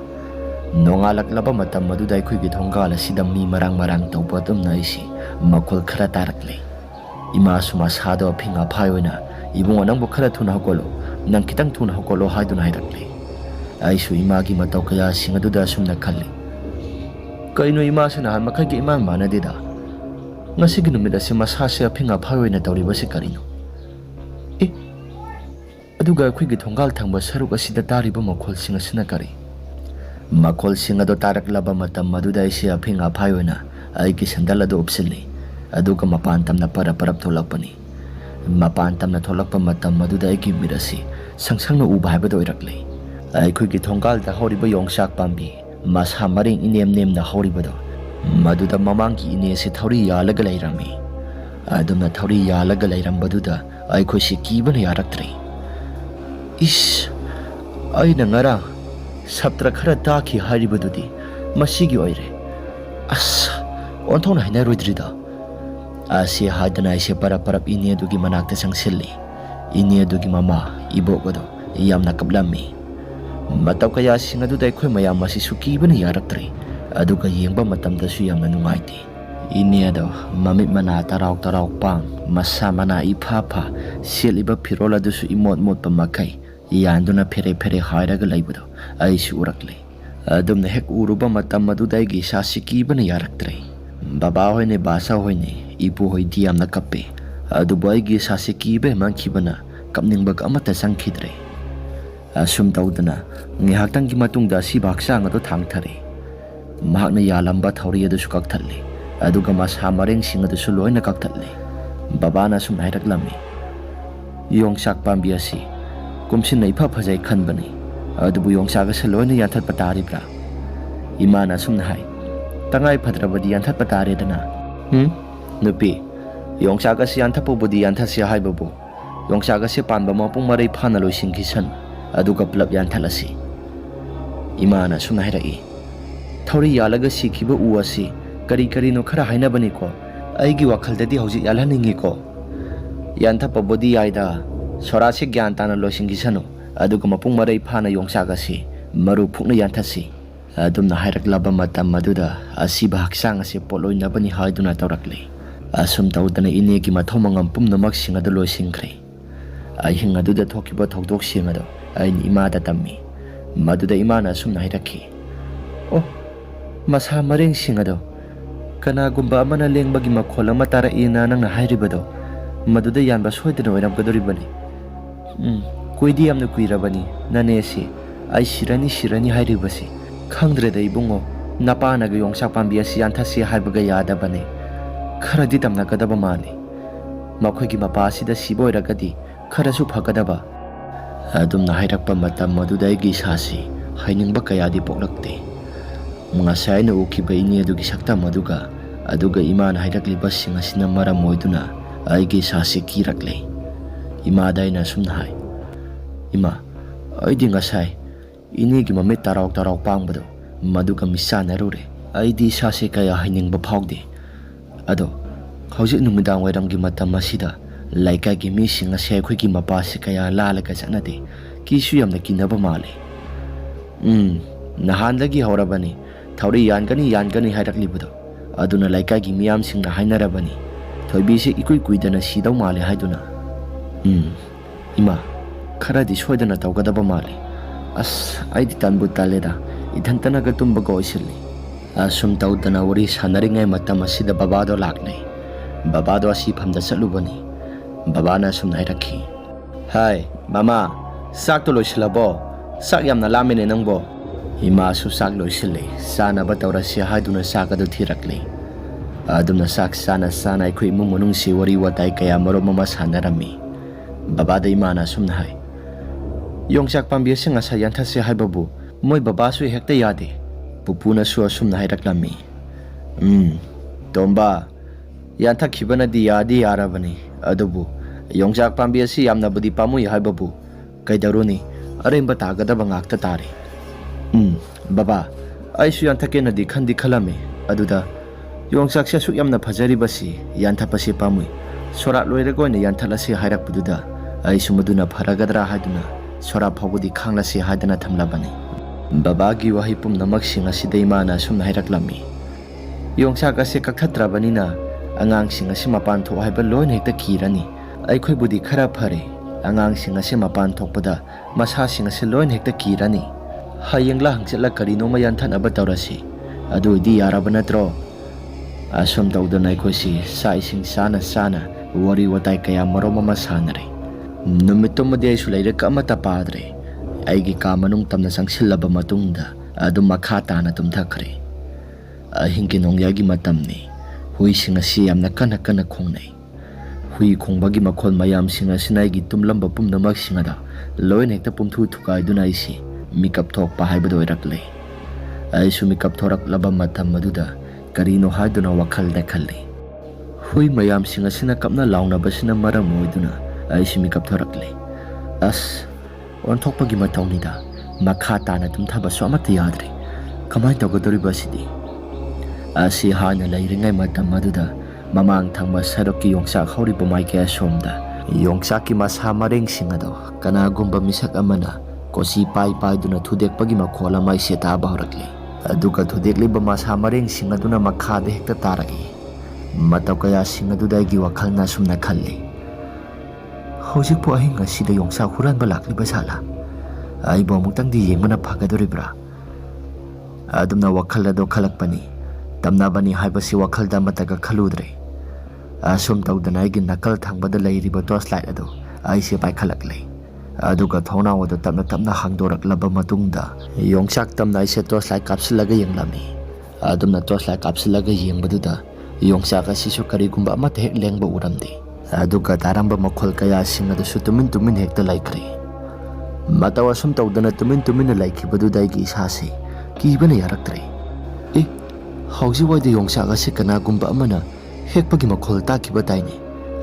ꯅꯣꯡꯉꯥꯜꯂꯛꯂꯕ ꯃꯇꯝ ꯑꯗꯨꯗ ꯑꯩꯈꯣꯏꯒꯤ ꯊꯣꯡꯒꯥꯜ ꯑꯁꯤꯗ ꯃꯤ ꯃꯔꯥꯡ ꯃꯔꯥꯡ ꯇꯧꯕ ꯑꯗꯨꯝꯅ ꯑꯩꯁꯤ ꯃꯈꯣꯜ ꯈꯔ ꯇꯥꯔꯛꯂꯦ꯫ ꯏꯃꯥꯁꯨ ꯃꯁꯥꯗꯣ ꯑꯐꯤꯡ ꯑꯐꯥꯏ ꯑꯣꯏꯅ "ꯏꯕꯨꯡꯉꯣ, ꯅꯪꯕꯨ ꯈꯔ ꯊꯨꯅ ꯍꯧꯒꯠꯂꯣ, ꯅꯪ ꯈꯤꯇꯪ ꯊꯨꯅ ꯍꯧꯒꯠꯂꯣ" ꯍꯥꯏꯗꯨꯅ ꯍꯥꯏꯔꯛꯂꯦ꯫ ꯑꯩꯁꯨ ꯏꯃꯥꯒꯤ ꯃꯇꯧ ꯀꯌꯥꯁꯤꯡ ꯑꯗꯨꯗ ꯑꯁꯨꯝꯅ ꯈꯜꯂꯤ꯫ ꯀꯩꯅꯣ, ꯏꯃꯥꯁꯤ ꯅꯍꯥꯟ ꯃꯈꯩꯒꯤ ꯏꯃꯥꯟ ꯃꯥꯟꯅꯗꯦꯗ꯫ ꯉꯁꯤꯒꯤ ꯅꯨꯃꯤꯠ ꯑꯁꯤ ꯃꯁꯥꯁꯦ ꯑꯐꯤꯡ ꯑꯐꯥꯏ ꯑꯣꯏꯅ ꯇꯧꯔꯤꯕꯁꯤ ꯀꯔꯤꯅꯣ? ꯑꯗꯨꯒ ꯑꯩꯈꯣꯏꯒꯤ ꯊꯣꯡꯒꯥꯜ ꯊꯪꯕ ꯁꯔꯨꯛ ꯑꯁꯤꯗ ꯇꯥꯔꯤꯕ ꯃꯈꯣꯜꯁꯤꯡ ꯑꯁꯤꯅ ꯀꯔꯤ? ꯃꯈꯣꯜꯁꯤꯡ ꯑꯗꯨ ꯇꯥꯔꯛꯂꯕ ꯃꯇꯝ ꯑꯗꯨꯗ ꯑꯩꯁꯦ ꯑꯐꯤꯡ ꯑꯐꯥꯏ ꯑꯣꯏꯅ ꯑꯩꯒꯤ ꯁꯦꯟꯗꯜ ꯑꯗꯨ ꯎꯞꯁꯤꯜꯂꯤ꯫ ꯑꯗꯨꯒ ꯃꯄꯥꯟ ꯇꯝꯅ ꯄꯔꯞ ꯄꯔꯞ ꯊꯣꯛꯂꯛꯄꯅꯤ꯫ ꯃꯄꯥꯟ ꯇꯝꯅ ꯊꯣꯛꯂꯛꯄ ꯃꯇꯝ ꯑꯗꯨꯗ ꯑꯩꯒꯤ ꯃꯤꯠ ꯑꯁꯤ ꯁꯪꯁꯪꯅ ꯎꯕ ꯍꯥꯏꯕꯗꯨ ꯑꯣꯏꯔꯛꯂꯦ꯫ ꯑꯩꯈꯣꯏꯒꯤ ꯊꯣꯡꯒꯥꯜꯗ ꯍꯧꯔꯤꯕ ꯌꯣꯡꯆꯥꯛ ꯄꯥꯝꯕꯤ ꯃꯁꯥ ꯃꯔꯦꯡ ꯏꯅꯦꯝ ꯅꯦꯝꯅ ꯍꯧꯔꯤꯕꯗꯣ, ꯃꯗꯨꯗ ꯃꯃꯥꯡꯒꯤ ꯏꯅꯦꯁꯤ ꯊꯧꯔꯤ ꯌꯥꯜꯂꯒ ꯂꯩꯔꯝꯃꯤ꯫ ꯑꯗꯨꯝꯅ ꯊꯧꯔꯤ ꯌꯥꯜꯂꯒ ꯂꯩꯔꯝꯕꯗꯨꯗ ꯑꯩꯈꯣꯏꯁꯤ ꯀꯤꯕꯅ ꯌꯥꯔꯛꯇ꯭ꯔꯦ꯫ ꯏꯁ, ꯑꯩꯅ ꯉꯔꯥꯡ ꯁꯞꯇ꯭ꯔ ꯈꯔ ꯇꯥꯈꯤ ꯍꯥꯏꯔꯤꯕꯗꯨꯗꯤ ꯃꯁꯤꯒꯤ ꯑꯣꯏꯔꯦ꯫ ꯑꯁ, ꯑꯣꯟꯊꯣꯛꯅ ꯍꯩꯅꯔꯣꯏꯗ꯭ꯔꯤꯗ꯫ ꯑꯁꯤ ꯍꯥꯏꯗꯅ ꯑꯩꯁꯦ ꯄꯔꯞ ꯄꯔꯞ ꯏꯅꯦ ꯑꯗꯨꯒꯤ ꯃꯅꯥꯛꯇ ꯆꯪꯁꯤꯜꯂꯤ꯫ ꯏꯅꯦ ꯑꯗꯨꯒꯤ ꯃꯃꯥ ꯏꯕꯣꯛ ꯑꯗꯣ ꯌꯥꯝꯅ ꯀꯞꯂꯝꯃꯤ꯫ ꯃꯇꯧ ꯀꯌꯥꯁꯤꯡ ꯑꯗꯨꯗ ꯑꯩꯈꯣꯏ ꯃꯌꯥꯝ ꯑꯁꯤꯁꯨ ꯀꯤꯕꯅ ꯌꯥꯔꯛꯇ꯭ꯔꯦ꯫ ꯑꯗꯨꯒ ꯌꯦꯡꯕ ꯃꯇꯝꯗꯁꯨ ꯌꯥꯝꯅ ꯅꯨꯡꯉꯥꯏꯇꯦ꯫ ꯏꯅꯦ ꯑꯗꯣ ꯃꯃꯤꯠ ꯃꯅꯥ ꯇꯔꯥꯎ ꯇꯔꯥꯎ ꯄꯥꯡ, ꯃꯁꯥ ꯃꯅꯥ ꯏꯐꯥ ꯐꯥ, ꯁꯦꯠꯂꯤꯕ ꯐꯤꯔꯣꯜ ꯑꯗꯨꯁꯨ ꯏꯃꯣꯠ ꯃꯣꯠꯄ ꯃꯈꯩ ꯌꯥꯟꯗꯨꯅ ꯐꯦꯔꯦ ꯐꯦꯔꯦ ꯍꯥꯏꯔꯒ ꯂꯩꯕꯗꯣ ꯑꯩꯁꯨ ꯎꯔꯛꯂꯦ꯫ ꯑꯗꯨꯝꯅ ꯍꯦꯛ ꯎꯔꯨꯕ ꯃꯇꯝ ꯑꯗꯨꯗ ꯑꯩꯒꯤ ꯏꯁꯥꯁꯤ ꯀꯤꯕꯅ ꯌꯥꯔꯛꯇ꯭ꯔꯦ꯫ ꯕꯕꯥ ꯍꯣꯏꯅꯦ, ꯕꯥꯆꯧ ꯍꯣꯏꯅꯦ, ꯏꯄꯨ ꯍꯣꯏꯗꯤ ꯌꯥꯝꯅ ꯀꯞꯄꯦ꯫ ꯑꯗꯨꯕꯨ ꯑꯩꯒꯤ ꯏꯁꯥꯁꯤ ꯀꯤꯕ ꯍꯦꯟꯃꯟꯈꯤꯕꯅ ꯀꯞꯅꯤꯡꯕꯒ ꯑꯃꯠꯇ ꯆꯪꯈꯤꯗ꯭ꯔꯦ꯫ ꯑꯁꯨꯝ ꯇꯧꯗꯅ ꯉꯥꯏꯍꯥꯛꯇꯪꯒꯤ ꯃꯇꯨꯡꯗ ꯑꯁꯤꯕ ꯍꯛꯆꯥꯡ ꯑꯗꯨ ꯊꯥꯡꯊꯔꯦ꯫ ꯃꯍꯥꯛꯅ ꯌꯥꯜꯂꯝꯕ ꯊꯧꯔꯤ ꯑꯗꯨꯁꯨ ꯀꯛꯊꯠꯂꯦ꯫ ꯑꯗꯨꯒ ꯃꯁꯥ ꯃꯔꯦꯡꯁꯤꯡ ꯑꯗꯨꯁꯨ ꯂꯣꯏꯅ ꯀꯛꯊꯠꯂꯦ꯫ ꯕꯕꯥꯅ ꯑꯁꯨꯝ ꯍꯥꯏꯔꯛꯂꯝꯃꯤ, "ꯌꯣꯡꯆꯥꯛ ꯄꯥꯝꯕꯤ ꯑꯁꯤ ꯀꯨꯝꯁꯤꯟꯅ ꯏꯐ ꯐꯖꯩ ꯈꯟꯕꯅꯤ, ꯑꯗꯨꯕꯨ ꯌꯣꯡꯆꯥꯛ ꯑꯁꯤ ꯂꯣꯏꯅ ꯌꯥꯟꯊꯠꯄ ꯇꯥꯔꯤꯕ꯭ꯔꯥ?" ꯏꯃꯥꯅ ꯑꯁꯨꯝꯅ ꯍꯥꯏ, "ꯇꯉꯥꯏ ꯐꯗ꯭ꯔꯕꯗꯤ ꯌꯥꯟꯊꯠꯄ ꯇꯥꯔꯦꯗꯅ꯫ ꯅꯨꯄꯤ, ꯌꯣꯡꯆꯥꯛ ꯑꯁꯤ ꯌꯥꯟꯊꯠꯄꯕꯨꯗꯤ ꯌꯥꯟꯊꯠꯁꯤ ꯍꯥꯏꯕꯕꯨ ꯌꯣꯡꯆꯥꯛ ꯑꯁꯤ ꯄꯥꯟꯕ ꯃꯄꯨꯡ ꯃꯔꯩ ꯐꯥꯅ ꯂꯣꯏꯁꯤꯟꯈꯤꯁꯅꯨ, ꯑꯗꯨꯒ ꯄꯨꯂꯞ ꯌꯥꯟꯊꯠꯂꯁꯤ." ꯏꯃꯥꯅ ꯑꯁꯨꯝꯅ ꯍꯥꯏꯔꯛꯏ, "ꯊꯧꯔꯤ ꯌꯥꯜꯂꯒ ꯁꯤꯈꯤꯕ ꯎ ꯑꯁꯤ ꯀꯔꯤ ꯀꯔꯤꯅೋ ꯈꯔ ꯍꯥꯏꯅꯕꯅꯤꯀꯣ? ꯑꯩꯒꯤ ꯋꯥꯈꯜꯗꯗꯤ ꯍꯧꯖꯤꯛ ꯌꯥꯜꯍꯟꯅꯤꯡꯉꯤꯀꯣ꯫ ꯌꯥꯟꯊꯠꯄꯕꯨꯗꯤ ꯌꯥꯏꯗ, ꯁꯣꯔꯥꯠꯁꯤ ꯒ꯭ꯌꯥꯟ ꯇꯥꯅ ꯂꯣꯏꯁꯤꯟꯈꯤꯁꯅꯨ, ꯑꯗꯨꯒ ꯃꯄꯨꯡ ꯃꯔꯩ ꯐꯥꯅ ꯌꯣꯡꯆꯥꯛ ꯑꯁꯤ ꯃꯔꯨ ꯐꯨꯛꯅ ꯌꯥꯟꯊꯠꯁꯤ." ꯑꯗꯨꯝꯅ ꯍꯥꯏꯔꯛꯂꯕ ꯃꯇꯝ ꯑꯗꯨꯗ ꯑꯁꯤꯕ ꯍꯛꯆꯥꯡ ꯑꯁꯤ ꯄꯣꯠꯂꯣꯏꯅꯕꯅꯤ ꯍꯥꯏꯗꯨꯅ ꯇꯧꯔꯛꯂꯦ꯫ ꯑꯁꯨꯝ ꯇꯧꯗꯅ ꯏꯅꯦꯒꯤ ꯃꯊꯧ ꯃꯉꯝ ꯄꯨꯝꯅꯃꯛꯁꯤꯡ ꯑꯗꯨ ꯂꯣꯏꯁꯤꯟꯈ꯭ꯔꯦ꯫ ꯑꯍꯤꯡ ꯑꯗꯨꯗ ꯊꯣꯛꯈꯤꯕ ꯊꯧꯗꯣꯛꯁꯤꯡ ꯑꯗꯨ ꯑꯩꯅ ꯏꯃꯥꯗ ꯇꯝꯃꯤ꯫ ꯃꯗꯨꯗ ꯏꯃꯥꯅ ꯑꯁꯨꯝꯅ ꯍꯥꯏꯔꯛꯈꯤ, "ꯑꯣ, ꯃꯁꯥ ꯃꯔꯦꯡꯁꯤꯡ ꯑꯗꯣ ꯀꯅꯥꯒꯨꯝꯕ ꯑꯃꯅ ꯂꯦꯡꯕꯒꯤ ꯃꯈꯣꯜ ꯑꯃ ꯇꯥꯔꯛꯏꯅ ꯅꯪꯅ ꯍꯥꯏꯔꯤꯕꯗꯣ, ꯃꯗꯨꯗ ꯌꯥꯟꯕ ꯁꯣꯏꯗꯅ ꯑꯣꯏꯔꯝꯒꯗꯧꯔꯤꯕꯅꯤ꯫ ꯀꯨꯏꯗꯤ ꯌꯥꯝꯅ ꯀꯨꯏꯔꯕꯅꯤ ꯅꯅꯦꯁꯤ ꯑꯩ ꯁꯤꯔꯅꯤ ꯁꯤꯔꯅꯤ ꯍꯥꯏꯔꯤꯕꯁꯤ꯫ ꯈꯪꯗ꯭ꯔꯦꯗ ꯏꯕꯨꯡꯉꯣ, ꯅꯄꯥꯅꯒ ꯌꯣꯡꯆꯥꯛ ꯄꯥꯝꯕꯤ ꯑꯁꯤ ꯌꯥꯟꯊꯠꯁꯤ ꯍꯥꯏꯕꯒ ꯌꯥꯗꯕꯅꯦ꯫ ꯈꯔꯗꯤ ꯇꯝꯅꯒꯗꯕ ꯃꯥꯜꯂꯤ꯫ ꯃꯈꯣꯏꯒꯤ ꯃꯄꯥꯁꯤꯗ ꯁꯤꯕ ꯑꯣꯏꯔꯒꯗꯤ ꯈꯔꯁꯨ ꯐꯒꯗꯕ." ꯑꯗꯨꯝꯅ ꯍꯥꯏꯔꯛꯄ ꯃꯇꯝ ꯑꯗꯨꯗ ꯑꯩꯒꯤ ꯏꯁꯥꯁꯤ ꯍꯩꯅꯤꯡꯕ ꯀꯌꯥꯗꯤ ꯄꯣꯛꯂꯛꯇꯦ꯫ ꯉꯁꯥꯏ ꯑꯩꯅ ꯎꯈꯤꯕ ꯏꯅꯦ ꯑꯗꯨꯒꯤ ꯁꯛꯇꯝ ꯑꯗꯨꯒ ꯏꯃꯥꯅ ꯍꯥꯏꯔꯛꯂꯤꯕꯁꯤꯡ ꯑꯁꯤꯅ ꯃꯔꯝ ꯑꯣꯏꯗꯨꯅ ꯑꯩꯒꯤ ꯏꯁꯥꯁꯤ ꯀꯤꯔꯛꯂꯦ꯫ ꯏꯃꯥꯗ ꯑꯩꯅ ꯑꯁꯨꯝꯅ ꯍꯥꯏ, "ꯏꯃꯥ, ꯑꯩꯗꯤ ꯉꯁꯥꯏ ꯏꯅꯦꯒꯤ ꯃꯃꯤꯠ ꯇꯔꯥꯎ ꯇꯔꯥꯎ ꯄꯥꯡꯕꯗꯣ ꯃꯗꯨꯒ ꯃꯤꯆꯥꯟꯅꯔꯨꯔꯦ꯫ ꯑꯩꯗꯤ ꯏꯁꯥꯁꯤ ꯀꯌꯥ ꯍꯩꯅꯤꯡꯕ ꯐꯥꯎꯗꯦ꯫ ꯑꯗꯣ ꯍꯧꯖꯤꯛ ꯅꯨꯃꯤꯗꯥꯡ ꯋꯥꯏꯔꯝꯒꯤ ꯃꯇꯝ ꯑꯁꯤꯗ ꯂꯩꯀꯥꯏꯒꯤ ꯃꯤꯁꯤꯡ ꯑꯁꯤ ꯑꯩꯈꯣꯏꯒꯤ ꯃꯄꯥꯁꯤ ꯀꯌా ꯂꯥꯜꯂꯒ ꯆꯠꯅꯗꯦ꯫ ꯀꯤꯁꯨ ꯌꯥꯝꯅ ꯀꯤꯅꯕ ꯃꯥꯜꯂꯤ." "ꯅꯍꯥꯟꯗꯒꯤ ꯍꯧꯔꯕꯅꯤ ꯊꯧꯔꯤ ꯌꯥꯟꯒꯅꯤ ꯌꯥꯟꯒꯅꯤ ꯍꯥꯏꯔꯛꯂꯤꯕꯗꯣ꯫ ꯑꯗꯨꯅ ꯂꯩꯀꯥꯏꯒꯤ ꯃꯤꯌꯥꯝꯁꯤꯡꯅ ꯍꯥꯏꯅꯔꯕꯅꯤ ꯊꯣꯏꯕꯤꯁꯤ ꯏꯀꯨꯏ ꯀꯨꯏꯗꯅ ꯁꯤꯗꯧ ꯃꯥꯜꯂꯦ ꯍꯥꯏꯗꯨꯅ." Ima, kharadi soidana tawgadaba male. As aidi tanbu taleda idhantana ga tumbaga oisilli. Asum tawdana wari sanaringai matam asida babado lakne. Babado asi phamda chatlubani. Babana sum nairakhi. Hai, mama, sak to loisilabo. Sak yamna lamine nangbo. Ima su sak loisille. Sana ba tawrasi haiduna sak adu thirakle. Adumna sak sana ikhui imung manung si wari watai kaya marom mama sanarami. Babada imana sumna hai. Yongsak pambi sing asa yanthase haibabu moi baba su hekta yade. Pupuna su sumna hairaklami. Tomba yanthak khibana di yadi yarabani. Adubu yongsak pambi si yamna budi pamui haibabu. Kaidaruni aremba tagadaba ngakta tare. Baba ai su yanthake na di khalame. Aduda yongsak se suk yamna phajari basi yanthapasi pamui. Sorat loirego ne yanthalasi hairakpududa ai sumaduna pharagadra haiduna sora phawbudi khanglasi haidana thamlabani. Babagi wahi pumnamak sing asida imana sumna hairaklami. Yongsak ase kakhatrabanina angang sing asi mapan tho haiba loin hekta kirani. Aikhoi budi khara phare angang sing asi mapan thokpada masa sing asi loin hekta kirani. Hayengla hangchetla karino ma yanthanaba tawrasi. Adu di yaraba natro. Asum tawdana aikhoisi sa ising sana wari watai kaya marom ama sanare. Numittumadi aisu lairak amata padre. Aigi ka manung tamna sangsilaba matungda adum makha tana tumthakre. Ahingki nongyagi matamni hui sing asi yamna kana khongnai. Hui khongbagi makhol mayam sing asina aigi tumlamba pumnamak singada loin hekta pumthu thukai duna isi mikap thokpa haibado irakle. Aisu mikap thoraklaba matam maduda karino haiduna wakhalda khalli. Hui mayam sing asina kapna launa basina maram oiduna aisu mikap thorakle. As onthokpagi matawnida makha tana tumthaba su amata yadre. Kamai tawgadoriba asidi. Asi hana lairingai matam maduda mamang thangma sarokki yongsak horiba maikaya somda yongsaki masa mareng singado kanagumba misak amana kosi pai duna thudekpagi makhola mai setaba horakle. Aduga thudekliba masa mareng singaduna makhada hekta taragi. Mataw kaya singadudagi wakhalna sumna khalli. Hojikpo ahing asida yongsak huranba lakliba sala. Aibo amutangdi yengmana phagadoribra. Adumna wakhal ado khalakpani. Tamnabani haibasi wakhalda mataga khaludre. Asum tawdana aigi nakal thangbada lairiba torchlight ado aise paikhalakle. Aduga thona wado tapna hangdoraklaba matungda yongsak tamna aise torchlight kapsilaga yenglami. Adumna torchlight kapsilaga yengbaduda yongsak asisu karigumba amata hek lengba uramde. Aduga taramba makhol kaya singadasu tumin hekta laikre. Mataw asum tawdana tumin laikhibaduda aigi isase kibana yaraktre. Hauji waida yongsak ase kanagumba amana hekpagi makhol takiba taine.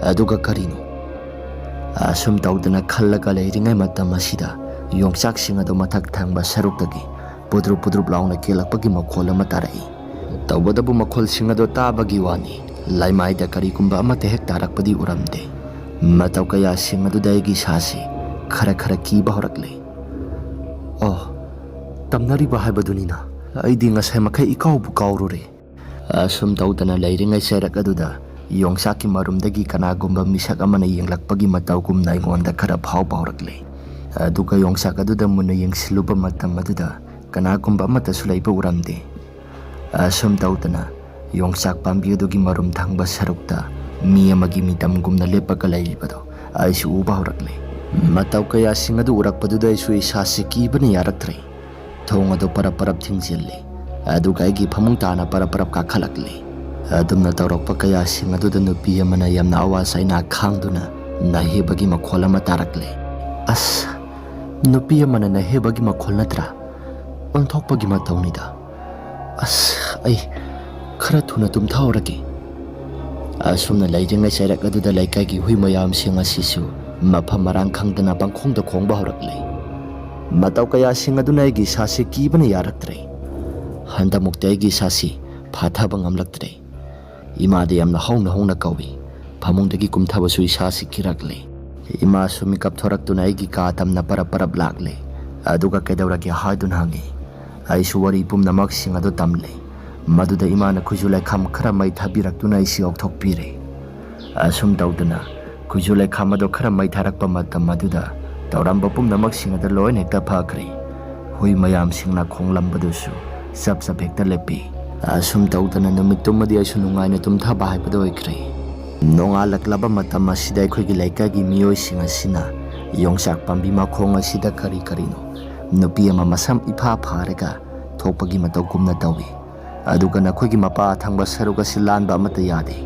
Aduga karino asum tawdana khallaga leiringai matam asida yongsak singado mathak thangba saruktagi pudrup launa kelakpagi makhol ama tarai. Tawbadabu makhol singado tabagi wani laimaida karigumba amata hek tarakpadi uramde. Mataw kaya singaduda aigi sase khara kiba horakle. Tamnariba haibadunina aidi ngasai makai ikawbu kawrure. Asum tawdana leiringai serak aduda yongsaki marumdagi kanagumba misak amana yenglakpagi matawgumna ingonda khara phawba horakle. Aduga yongsak aduda muna yengsiluba matam aduda kanagumba amata sulaiba uramde. Asum tawdana yongsak pambi adugi marum thangba sarukta mi amagi mitamgumna lepaga lairibado aisu uba horakle. Mataw kaya singadu urakpaduda aisu isase kibana yaraktre. Thong ado parap thingzille. Aduga aigi phamung tana parap kakhalakle. Adumna tawrakpa kaya sing aduda nupi amana yamna awasai na khangduna nahebagi makhol ama tarakle. As nupi amana nahebagi makhol natra onthokpagi matawnida. As ai khara thuna tumthawrage. Asumna leiringai sairak aduda laikagi hui mayam sing asisu mafam marang khangdana pangkhongda khongba horakle. Mataw kaya sing aduna aigi sase kibana yaraktre. Handamukta aigi sase phathaba ngamlaktre. Imade yamna hongna kawi phamungdagi kumthabasu isase kirakle. Ima sumikap thoraktuna aigi ka tamna parap lakle. Aduga kedauragi haidun hangi. Aisu wari pumnamak sing adu tamle. Maduda imana khujulai kham khara mai thabiraktuna isi okthokpire. Asum tawdana ꯈꯨꯖꯨ ꯂꯩꯈꯥꯝ ꯑꯗꯨ ꯈꯔ ꯃꯩ ꯊꯥꯔꯛꯄ ꯃꯇꯝ ꯑꯗꯨꯗ ꯇꯧꯔꯝꯕ ꯄꯨꯝꯅꯃꯛꯁꯤꯡ ꯑꯗꯨ ꯂꯣꯏꯅ ꯍꯦꯛꯇ ꯐꯈ꯭ꯔꯦ꯫ ꯍꯨꯏ ꯃꯌꯥꯝꯁꯤꯡꯅ ꯈꯣꯡꯂꯝꯕꯗꯨꯁꯨ ꯆꯞ ꯆꯞ ꯍꯦꯛꯇ ꯂꯦꯞꯄꯤ꯫ ꯑꯁꯨꯝ ꯇꯧꯗꯅ ꯅꯨꯃꯤꯠꯇꯨꯃꯗꯤ ꯑꯩꯁꯨ ꯅꯨꯡꯉꯥꯏꯅ ꯇꯨꯝꯊꯕ ꯍꯥꯏꯕꯗꯨ ꯑꯣꯏꯈ꯭ꯔꯦ꯫ ꯅꯣꯡꯉꯥꯜꯂꯛꯂꯕ ꯃꯇꯝ ꯑꯁꯤꯗ ꯑꯩꯈꯣꯏꯒꯤ ꯂꯩꯀꯥꯏꯒꯤ ꯃꯤꯑꯣꯏꯁꯤꯡ ꯑꯁꯤꯅ ꯌꯣꯡꯆꯥꯛ ꯄꯥꯝꯕꯤ ꯃꯈꯣꯡ ꯑꯁꯤꯗ ꯀꯔꯤ ꯀꯔꯤꯅꯣ ꯅꯨꯄꯤ ꯑꯃ ꯃꯁꯝ ꯏꯐꯥ ꯐꯥꯔꯒ ꯊꯣꯛꯄꯒꯤ ꯃꯇꯧꯒꯨꯝꯅ ꯇꯧꯏ꯫ ꯑꯗꯨꯒ ꯅꯈꯣꯏꯒꯤ ꯃꯄꯥ ꯊꯪꯕ ꯁꯔꯨꯛ ꯑꯁꯤ ꯂꯥꯟꯕ ꯑꯃꯠꯇ ꯌꯥꯗꯦ꯫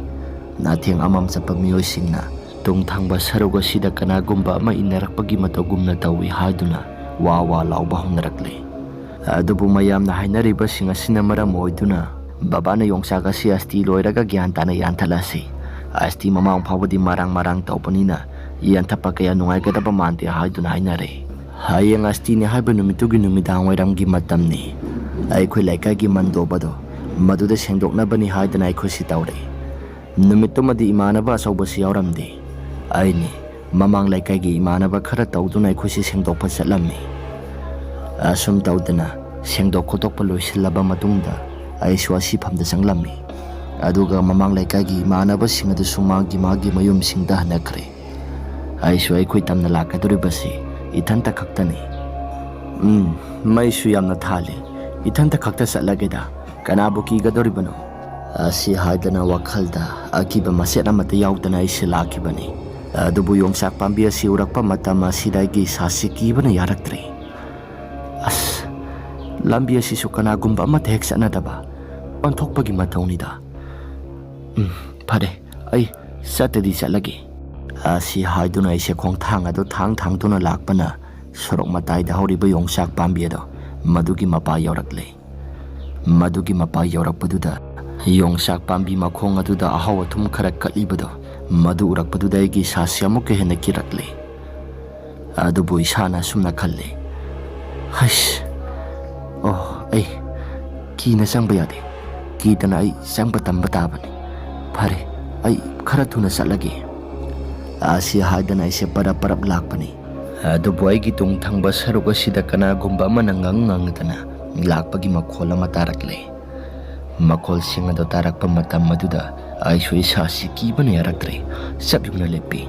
ꯅꯥꯊꯦꯡ ꯑꯃꯝ ꯆꯠꯄ ꯃꯤꯑꯣꯏꯁꯤꯡꯅ ꯇꯨꯡ ꯊꯪꯕ ꯁꯔꯨꯛ ꯑꯁꯤꯗ ꯀꯅꯥꯒꯨꯝꯕ ꯑꯃ ꯏꯟꯅꯔꯛꯄꯒꯤ ꯃꯇꯧꯒꯨꯝꯅ ꯇꯧꯏ ꯍꯥꯏꯗꯨꯅ ꯋꯥ ꯋꯥ ꯂꯥꯎꯕ ꯍꯧꯅꯔꯛꯂꯦ꯫ ꯑꯗꯨꯕꯨ ꯃꯌꯥꯝꯅ ꯍꯥꯏꯅꯔꯤꯕꯁꯤꯡ ꯑꯁꯤꯅ ꯃꯔꯝ ꯑꯣꯏꯗꯨꯅ ꯕꯕꯥꯅ ꯌꯣꯡꯆꯥꯛ ꯑꯁꯤ ꯑꯁꯇꯤ ꯂꯣꯏꯔꯒ ꯒ꯭ꯌꯥꯟ ꯇꯥꯅ ꯌꯥꯟꯊꯠꯂꯁꯤ, ꯑꯁꯇꯤ ꯃꯃꯥꯡ ꯐꯥꯎꯕꯗꯤ ꯃꯔꯥꯡ ꯇꯧꯕꯅꯤꯅ ꯌꯥꯟꯊꯠꯄ ꯀꯌꯥ ꯅꯨꯡꯉꯥꯏꯒꯗꯕ ꯃꯥꯟꯗꯦ ꯍꯥꯏꯗꯨꯅ ꯍꯥꯏꯅꯔꯦ꯫ ꯍꯌꯦꯡ ꯑꯁꯇꯤꯅꯤ ꯍꯥꯏꯕ ꯅꯨꯃꯤꯠꯇꯨꯒꯤ ꯅꯨꯃꯤꯗꯥꯡ ꯋꯥꯏꯔꯝꯒꯤ ꯃꯇꯝꯅꯤ꯫ ꯑꯩꯈꯣꯏ ꯂꯩꯀꯥꯏꯒꯤ ꯃꯟꯗꯣꯕꯗꯣ ꯃꯗꯨꯗ ꯁꯦꯡꯗꯣꯛꯅꯕꯅꯤ ꯍꯥꯏꯗꯅ ꯑꯩꯈꯣꯏꯁꯤ ꯇꯧꯔꯦ꯫ ꯅꯨꯃꯤꯠꯇꯨꯃꯗꯤ ꯏꯃꯥꯟꯅꯕ ꯑꯆꯧꯕꯁꯤ ꯌꯥꯎꯔꯝꯗꯦ꯫ ꯑꯩꯅꯤ ꯃꯃꯥꯡ ꯂꯩꯀꯥꯏꯒꯤ ꯏꯃꯥꯟꯅꯕ ꯈꯔ ꯇꯧꯗꯨꯅ ꯑꯩꯈꯣꯏꯁꯤ ꯁꯦꯡꯗꯣꯛꯄ ꯆꯠꯂꯝꯃꯤ꯫ ꯑꯁꯨꯝ ꯇꯧꯗꯅ ꯁꯦꯡꯗꯣꯛ ꯈꯣꯠꯇꯣꯛꯄ ꯂꯣꯏꯁꯤꯜꯂꯕ ꯃꯇꯨꯡꯗ ꯑꯩꯁꯨ ꯑꯁꯤꯐꯝꯗ ꯆꯪꯂꯝꯃꯤ꯫ ꯑꯗꯨꯒ ꯃꯃꯥꯡ ꯂꯩꯀꯥꯏꯒꯤ ꯏꯃꯥꯟꯅꯕꯁꯤꯡ ꯑꯗꯨꯁꯨ ꯃꯥꯒꯤ ꯃꯌꯨꯝꯁꯤꯡꯗ ꯍꯟꯅꯈ꯭ꯔꯦ꯫ ꯑꯩꯁꯨ ꯑꯩꯈꯣꯏ ꯇꯝꯅ ꯂꯥꯛꯀꯗꯧꯔꯤꯕꯁꯤ ꯏꯊꯟꯇ ꯈꯛꯇꯅꯤ꯫ ꯃꯩꯁꯨ ꯌꯥꯝꯅ ꯊꯥꯜꯂꯤ, ꯏꯊꯟꯇ ꯈꯛꯇ ꯆꯠꯂꯒꯦꯗ, ꯀꯅꯥꯕꯨ ꯀꯤꯒꯗꯧꯔꯤꯕꯅꯣ? ꯑꯁꯤ ꯍꯥꯏꯗꯅ ꯋꯥꯈꯜꯗ ꯑꯀꯤꯕ ꯃꯆꯦꯠ ꯑꯃꯠꯇ ꯌꯥꯎꯗꯅ ꯑꯩꯁꯤ ꯂꯥꯛꯈꯤꯕꯅꯤ꯫ ꯑꯗꯨꯕꯨ ꯌꯣꯡꯆꯥꯛ ꯄꯥꯝꯕꯤ ꯑꯁꯤ ꯎꯔꯛꯄ ꯃꯇꯝ ꯑꯁꯤꯗ ꯑꯩꯒꯤ ꯏꯁꯥꯁꯤ ꯀꯤꯕꯅ ꯌꯥꯔꯛꯇ꯭ꯔꯦ꯫ ꯑꯁ, ꯂꯝꯕꯤ ꯑꯁꯤꯁꯨ ꯀꯅꯥꯒꯨꯝꯕ ꯑꯃꯠꯇ ꯍꯦꯛ ꯆꯠꯅꯗꯕ ꯑꯣꯟꯊꯣꯛꯄꯒꯤ ꯃꯊꯧꯅꯤꯗ꯫ ꯐꯔꯦ, ꯑꯩ ꯆꯠꯇꯗꯤ ꯆꯠꯂꯒꯦ꯫ ꯑꯁꯤ ꯍꯥꯏꯗꯨꯅ ꯑꯩꯁꯦ ꯈꯣꯡꯊꯥꯡ ꯑꯗꯨ ꯊꯥꯡꯗꯨꯅ ꯂꯥꯛꯄꯅ ꯁꯣꯔꯣꯛ ꯃꯇꯥꯏꯗ ꯍꯧꯔꯤꯕ ꯌꯣꯡꯆꯥꯛ ꯄꯥꯝꯕꯤ ꯑꯗꯣ ꯃꯗꯨꯒꯤ ꯃꯄꯥ ꯌꯧꯔꯛꯂꯦ꯫ ꯃꯗꯨꯒꯤ ꯃꯄꯥ ꯌꯧꯔꯛꯄꯗꯨꯗ ꯌꯣꯡꯆꯥꯛ ꯄꯥꯝꯕꯤ ꯃꯈꯣꯡ ꯑꯗꯨꯗ ꯑꯍꯥꯎ ꯑꯊꯨꯝ ꯈꯔ ꯀꯠꯂꯤꯕꯗꯣ ꯃꯗꯨ ꯎꯔꯛꯄꯗꯨꯗ ꯑꯩꯒꯤ ꯏꯁꯥꯁꯤ ꯑꯃꯨꯛꯀ ꯍꯦꯟꯅ ꯀꯤꯔꯛꯂꯦ꯫ ꯑꯗꯨꯕꯨ ꯏꯁꯥꯅ ꯑꯁꯨꯝꯅ ꯈꯜꯂꯦ, ꯍꯩꯁ, ꯑꯩ ꯀꯤꯅ ꯆꯪꯕ ꯌꯥꯗꯦ, ꯀꯤꯗꯅ ꯑꯩ ꯆꯪꯕ ꯇꯝꯕ ꯇꯥꯕꯅꯤ꯫ ꯐꯔꯦ, ꯑꯩ ꯈꯔ ꯊꯨꯅ ꯆꯠꯂꯒꯦ꯫ ꯑꯁꯤ ꯍꯥꯏꯗꯅ ꯑꯩꯁꯦ ꯄꯔꯞ ꯂꯥꯛꯄꯅꯤ꯫ ꯑꯗꯨꯕꯨ ꯑꯩꯒꯤ ꯇꯨꯡ ꯊꯪꯕ ꯁꯔꯨꯛ ꯑꯁꯤꯗ ꯀꯅꯥꯒꯨꯝꯕ ꯑꯃꯅ ꯉꯪꯗꯅ ꯂꯥꯛꯄꯒꯤ ꯃꯈꯣꯜ ꯑꯃ ꯇꯥꯔꯛꯂꯦ꯫ ꯃꯈꯣꯜꯁꯤꯡ ꯑꯗꯨ ꯇꯥꯔꯛꯄ ꯃꯇꯝ ꯑꯗꯨꯗ ꯑꯩꯁꯨ ꯏꯁꯥꯁꯤ ꯀꯤꯕꯅ ꯌꯥꯔꯛꯇ꯭ꯔꯦ, ꯆꯞ ꯌꯨꯡꯅ ꯂꯦꯞꯄꯤ꯫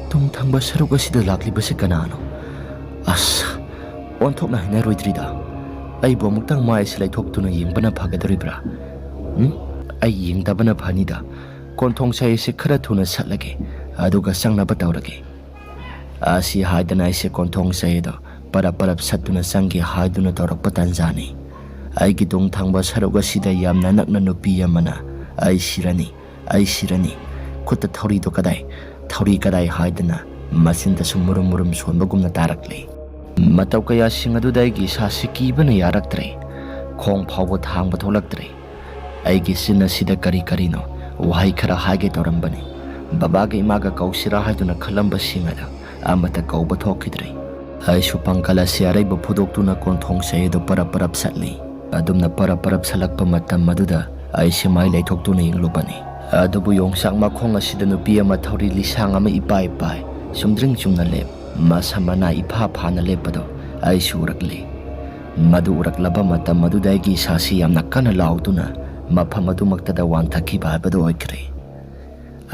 ꯇꯨꯡ ꯊꯪꯕ ꯁꯔꯨꯛ ꯑꯁꯤꯗ ꯂꯥꯛꯂꯤꯕꯁꯤ ꯀꯅꯥꯅꯣ? ꯑꯁ, ꯑꯣꯟꯊꯣꯛꯅ ꯍꯩꯅꯔꯣꯏꯗ꯭ꯔꯤꯗ꯫ ꯑꯩꯕꯨ ꯑꯃꯨꯛꯇꯪ ꯃꯥꯏ ꯑꯁꯤ ꯂꯩꯊꯣꯛꯇꯨꯅ ꯌꯦꯡꯕꯅ ꯐꯒꯗꯧꯔꯤꯕ꯭ꯔꯥ? ꯑꯩ ꯌꯦꯡꯗꯕꯅ ꯐꯅꯤꯗ꯫ ꯀꯣꯟꯊꯣꯡꯁꯥꯏ ꯑꯁꯤ ꯈꯔ ꯊꯨꯅ ꯁꯠꯂꯒꯦ, ꯑꯗꯨꯒ ꯆꯪꯅꯕ ꯇꯧꯔꯒꯦ꯫ ꯑꯁꯤ ꯍꯥꯏꯗꯅ ꯑꯩꯁꯦ ꯀꯣꯟꯊꯣꯡꯁꯥꯏ ꯑꯗꯣ ꯄꯔꯞ ꯁꯠꯇꯨꯅ ꯆꯪꯒꯦ ꯍꯥꯏꯗꯨꯅ ꯇꯧꯔꯛꯄ ꯇꯥꯟꯖꯥꯅꯤ꯫ ꯑꯩꯒꯤ ꯇꯨꯡ ꯊꯪꯕ ꯁꯔꯨꯛ ꯑꯁꯤꯗ ꯌꯥꯝꯅ ꯅꯛꯅ ꯅꯨꯄꯤ ꯑꯃꯅ ꯑꯩ ꯁꯤꯔꯅꯤ, ꯈꯨꯠꯇ ꯊꯧꯔꯤ ꯀꯗꯥꯏ ꯍꯥꯏꯗꯅ ꯃꯆꯤꯟꯗꯁꯨ ꯃꯨꯔꯨꯝ ꯁꯣꯟꯕꯒꯨꯝꯅ ꯇꯥꯔꯛꯂꯦ꯫ ꯃꯇꯧ ꯀꯌꯥꯁꯤꯡ ꯑꯗꯨꯗ ꯑꯩꯒꯤ ꯏꯁꯥꯁꯤ ꯀꯤꯕꯅ ꯌꯥꯔꯛꯇ꯭ꯔꯦ, ꯈꯣꯡ ꯐꯥꯎꯕ ꯊꯥꯡꯕ ꯊꯣꯛꯂꯛꯇ꯭ꯔꯦ꯫ ꯑꯩꯒꯤ ꯆꯤꯟ ꯑꯁꯤꯗ ꯀꯔꯤꯅꯣ ꯋꯥꯍꯩ ꯈꯔ ꯍꯥꯏꯒꯦ ꯇꯧꯔꯝꯕꯅꯤ꯫ ꯕꯕꯥꯒ ꯏꯃꯥꯒ ꯀꯧꯁꯤꯔꯥ ꯍꯥꯏꯗꯨꯅ ꯈꯜꯂꯝꯕꯁꯤꯡ ꯑꯗꯨ ꯑꯃꯠꯇ ꯀꯧꯕ ꯊꯣꯛꯈꯤꯗ꯭ꯔꯦ꯫ ꯑꯩꯁꯨ ꯄꯥꯡꯒꯜ ꯑꯁꯤ ꯑꯔꯩꯕ ꯐꯨꯗꯣꯛꯇꯨꯅ ꯀꯣꯟꯊꯣꯡꯁꯥꯏ ꯑꯗꯨ ꯄꯔꯞ ꯁꯠꯂꯤ꯫ ꯑꯗꯨꯝꯅ ꯄꯔꯞ ꯁꯠꯂꯛꯄ ꯃꯇꯝ ꯑꯗꯨꯗ ꯑꯩꯁꯦ ꯃꯥꯏ ꯂꯩꯊꯣꯛꯇꯨꯅ ꯌꯦꯡꯂꯨꯕꯅꯤ꯫ ꯑꯗꯨꯕꯨ ꯌꯣꯡꯆꯥꯛ ꯃꯈꯣꯡ ꯑꯁꯤꯗ ꯅꯨꯄꯤ ꯑꯃ ꯊꯧꯔꯤ ꯂꯤꯁꯥꯡ ꯑꯃ ꯏꯄꯥꯏ ꯆꯨꯝꯗ꯭ꯔꯤꯡ ꯆꯨꯝꯅ ꯂꯦꯞ, ꯃꯁꯝ ꯃꯅꯥ ꯏꯐꯥ ꯐꯥꯅ ꯂꯦꯞꯄꯗꯣ ꯑꯩꯁꯨ ꯎꯔꯛꯂꯦ꯫ ꯃꯗꯨ ꯎꯔꯛꯂꯕ ꯃꯇꯝ ꯑꯗꯨꯗ ꯑꯩꯒꯤ ꯏꯁꯥꯁꯤ ꯌꯥꯝꯅ ꯀꯟꯅ ꯂꯥꯎꯗꯨꯅ ꯃꯐꯝ ꯑꯗꯨꯃꯛꯇꯗ ꯋꯥꯟꯊꯈꯤꯕ ꯍꯥꯏꯕꯗꯨ ꯑꯣꯏꯈ꯭ꯔꯦ꯫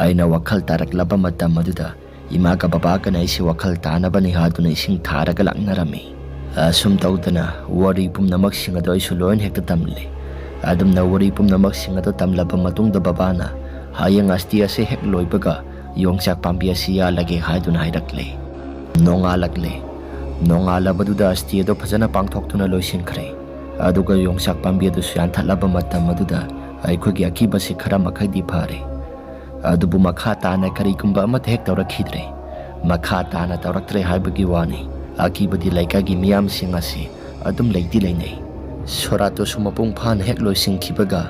ꯑꯩꯅ ꯋꯥꯈꯜ ꯇꯥꯔꯛꯂꯕ ꯃꯇꯝ ꯑꯗꯨꯗ ꯏꯃꯥꯒ ꯕꯕꯥꯒꯅ ꯑꯩꯁꯦ ꯋꯥꯈꯜ ꯇꯥꯅꯕꯅꯤ ꯍꯥꯏꯗꯨꯅ ꯏꯁꯤꯡ ꯊꯥꯔꯒ ꯂꯥꯛꯅꯔꯝꯃꯤ꯫ ꯑꯁꯨꯝ ꯇꯧꯗꯅ ꯋꯥꯔꯤ ꯄꯨꯝꯅꯃꯛꯁꯤꯡ ꯑꯗꯨ ꯑꯩꯁꯨ ꯂꯣꯏꯅ ꯍꯦꯛꯇ ꯇꯝꯂꯦ꯫ ꯑꯗꯨꯝꯅ ꯋꯥꯔꯤ ꯄꯨꯝꯅꯃꯛꯁꯤꯡ ꯑꯗꯨ ꯇꯝꯂꯕ ꯃꯇꯨꯡꯗ ꯕꯕꯥꯅ ꯍꯌꯦꯡ ꯑꯁꯇꯤ ꯑꯁꯤ ꯍꯦꯛ ꯂꯣꯏꯕꯒ ꯌꯣꯡꯆꯥꯛ ꯄꯥꯝꯕꯤ ꯑꯁꯤ ꯌꯥꯜꯂꯒꯦ ꯍꯥꯏꯗꯨꯅ ꯍꯥꯏꯔꯛꯂꯦ꯫ ꯅꯣꯡꯉꯥꯜꯂꯛꯂꯦ꯫ ꯅꯣꯡꯉꯥꯜꯂꯕꯗꯨꯗ ꯑꯁꯇꯤ ꯑꯗꯨ ꯐꯖꯅ ꯄꯥꯡꯊꯣꯛꯇꯨꯅ ꯂꯣꯏꯁꯤꯟꯈ꯭ꯔꯦ꯫ ꯑꯗꯨꯒ ꯌꯣꯡꯆꯥꯛ ꯄꯥꯝꯕꯤ ꯑꯗꯨꯁꯨ ꯌꯥꯟꯊꯠꯂꯕ ꯃꯇꯝ ꯑꯗꯨꯗ ꯑꯩꯈꯣꯏꯒꯤ ꯑꯀꯤꯕꯁꯤ ꯈꯔ ꯃꯈꯩꯗꯤ ꯐꯔꯦ꯫ ꯑꯗꯨꯕꯨ ꯃꯈꯥ ꯇꯥꯅ ꯀꯔꯤꯒꯨꯝꯕ ꯑꯃꯠꯇ ꯍꯦꯛ ꯇꯧꯔꯛꯈꯤꯗ꯭ꯔꯦ꯫ ꯃꯈꯥ ꯇꯥꯅ ꯇꯧꯔꯛꯇ꯭ꯔꯦ ꯍꯥꯏꯕꯒꯤ ꯋꯥꯅꯤ, ꯑꯀꯤꯕꯗꯤ ꯂꯩꯀꯥꯏꯒꯤ ꯃꯤꯌꯥꯝꯁꯤꯡ ꯑꯁꯤ ꯑꯗꯨꯝ ꯂꯩꯅꯩ꯫ ꯁꯣꯔꯥꯠꯇꯨꯁꯨ ꯃꯄꯨꯡ ꯐꯥꯅ ꯍꯦꯛ ꯂꯣꯏꯁꯤꯟꯈꯤꯕꯒ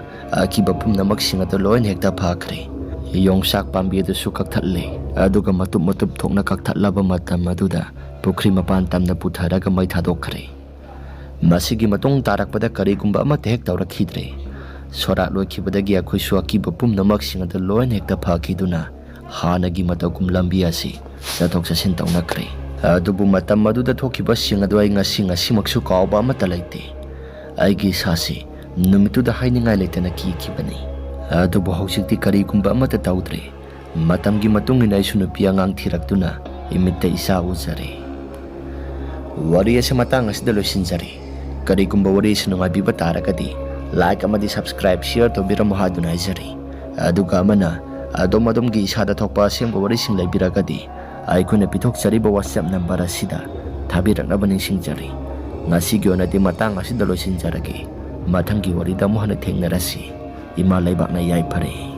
ꯑꯀꯤꯕ ꯄꯨꯝꯅꯃꯛꯁꯤꯡ ꯑꯗꯨ ꯂꯣꯏꯅ ꯍꯦꯛꯇ ꯐꯈ꯭ꯔꯦ꯫ ꯌꯣꯡꯆꯥꯛ ꯄꯥꯝꯕꯤ ꯑꯗꯨꯁꯨ ꯀꯛꯊꯠꯂꯦ꯫ ꯑꯗꯨꯒ ꯃꯇꯨꯞ ꯊꯣꯛꯅ ꯀꯛꯊꯠꯂꯕ ꯃꯇꯝ ꯑꯗꯨꯗ ꯄꯨꯈ꯭ꯔꯤ ꯃꯄꯥꯟ ꯇꯝꯅ ꯄꯨꯊꯔꯒ ꯃꯩ ꯊꯥꯗꯣꯛꯈ꯭ꯔꯦ꯫ ꯃꯁꯤꯒꯤ ꯃꯇꯨꯡ ꯇꯥꯔꯛꯄꯗ ꯀꯔꯤꯒꯨꯝꯕ ꯑꯃꯠꯇ ꯍꯦꯛ ꯇꯧꯔꯛꯈꯤꯗ꯭ꯔꯦ꯫ ꯁꯣꯔꯥꯠ ꯂꯣꯏꯈꯤꯕꯗꯒꯤ ꯑꯩꯈꯣꯏꯁꯨ ꯑꯀꯤꯕ ꯄꯨꯝꯅꯃꯛꯁꯤꯡ ꯑꯗꯨ ꯂꯣꯏꯅ ꯍꯦꯛꯇ ꯐꯈꯤꯗꯨꯅ ꯍꯥꯟꯅꯒꯤ ꯃꯇꯧꯒꯨꯝ ꯂꯝꯕꯤ ꯑꯁꯤ ꯆꯠꯊꯣꯛ ꯆꯠꯁꯤꯟ ꯇꯧꯅꯈ꯭ꯔꯦ꯫ ꯑꯗꯨꯕꯨ ꯃꯇꯝ ꯑꯗꯨꯗ ꯊꯣꯛꯈꯤꯕꯁꯤꯡ ꯑꯗꯨ ꯑꯩ ꯉꯁꯤꯃꯛꯁꯨ ꯀꯥꯎꯕ ꯑꯃꯠꯇ ꯂꯩꯇꯦ꯫ ꯑꯩꯒꯤ ꯏꯁꯥꯁꯤ ꯅꯨꯃꯤꯠꯇꯨꯗ ꯍꯥꯏꯅꯤꯡꯉꯥꯏ ꯂꯩꯇꯅ ꯀꯤꯈꯤꯕꯅꯤ꯫ ꯑꯗꯨꯕꯨ ꯍꯧꯖꯤꯛꯇꯤ ꯀꯔꯤꯒꯨꯝꯕ ꯑꯃꯠꯇ ꯇꯧꯗ꯭ꯔꯦ꯫ Matamgi matungin ay sunupi ang thiraktuna imitta isa uzari. Wari sa matang as dalo sinjari. Kadi kumba wari sinunga bibatara kadi like amadi subscribe share to bira mohaduna izari. Aduga mana adom gi isada thokpa semba wari sing laibira kadi ay kuna pitok sari ba WhatsApp number asida thabirak na baning singjari. Ngasi gyonati matang as dalo sinjaragi. Matanggi wari da mohana thengnarasi. Ima laibak na yai pare.